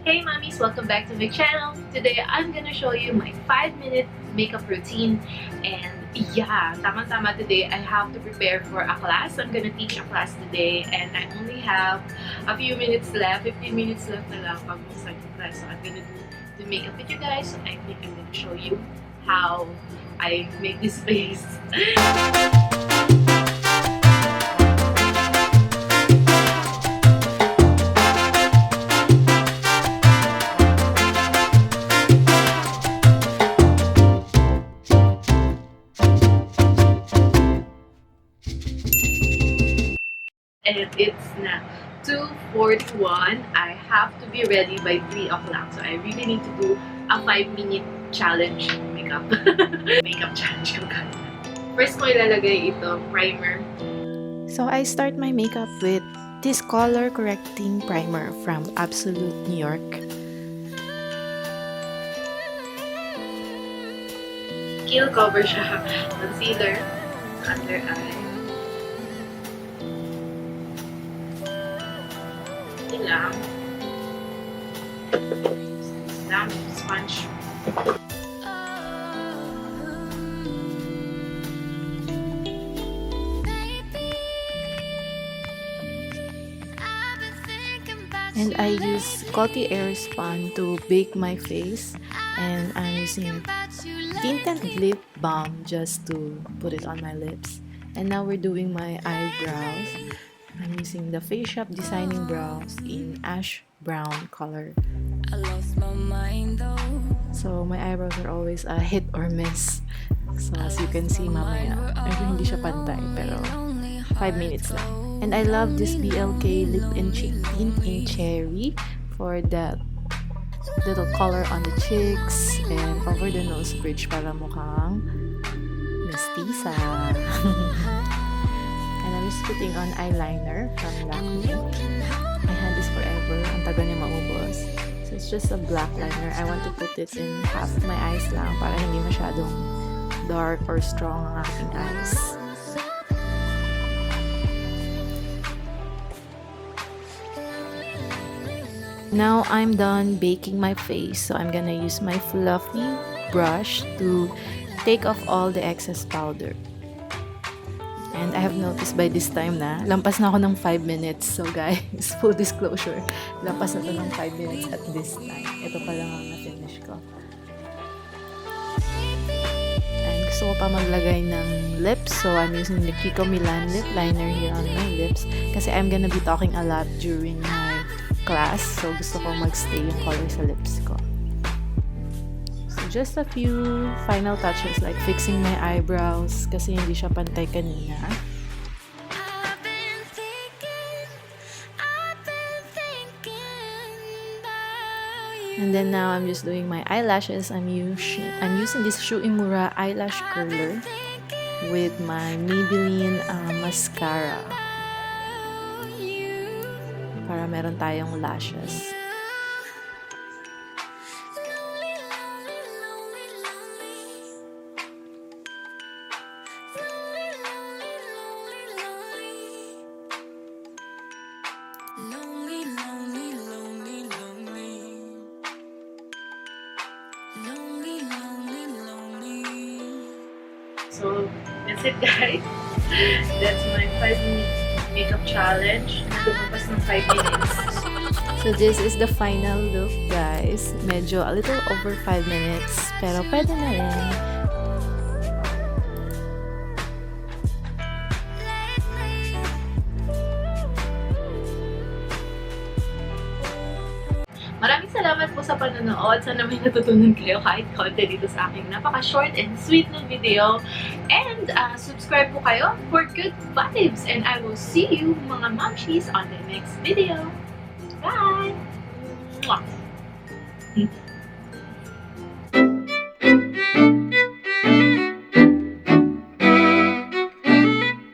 Hey mommies, welcome back to my channel. Today I'm gonna show you my 5-minute makeup routine. And yeah, tama-tama today I have to prepare for a class. I'm gonna teach a class today and I only have a few minutes left, 15 minutes left na lang pag mag-start yung class. So I'm gonna do the makeup with you guys. So I think I'm gonna show you how I make this face. And it's na 2:41. I have to be ready by 3 o'clock. So I really need to do a 5-minute challenge makeup. Makeup challenge ko ka. First ko ilalagay ito, primer. So I start my makeup with this color correcting primer from Absolute New York. Keel cover siya. Concealer, under eye. Lang. Sponge. And I use Coty Airspun to bake my face, and I'm using tinted lip balm just to put it on my lips. And now we're doing my eyebrows. I'm using the Face Shop Designing Brows in ash brown color. I lost my mind though. So my eyebrows are always a hit or miss. So as you can see mamaya, hindi siya pantay pero 5 minutes lang. And I love this BLK lip and cheek tint in cherry for that little color on the cheeks and over the nose bridge para mukhang mestiza. And I'm just putting on eyeliner from Lakme. I had this forever. Ang tagal niya maubos. So it's just a black liner. I want to put it in half my eyes lang para hindi masyadong dark or strong ang aking eyes. Now I'm done baking my face. So I'm gonna use my fluffy brush to take off all the excess powder. And I have noticed by this time na, lampas na ako ng 5 minutes. So guys, full disclosure, lampas na to ng 5 minutes at this time. Ito pa lang ang na-finish ko. And gusto ko pa maglagay ng lips. So I'm using the Kiko Milan lip liner here on my lips. Kasi I'm gonna be talking a lot during my class. So gusto ko magstay yung color sa lips ko. Just a few final touches like fixing my eyebrows kasi hindi siya pantay kanina. And then now I'm just doing my eyelashes. I'm using this Shu Imura eyelash curler with my Maybelline mascara para meron tayong lashes. So, that's it guys. That's my 5-minute makeup challenge. Lumabas ng 5 minutes. So this is the final look guys. Medyo a little over 5 minutes. Pero pwede na rin. Maraming salamat po sa panonood. Sana may natutunan kayo kahit konti dito sa aking napaka-short and sweet na video. And subscribe po kayo for good vibes. And I will see you mga momshies on the next video. Bye! Mwah!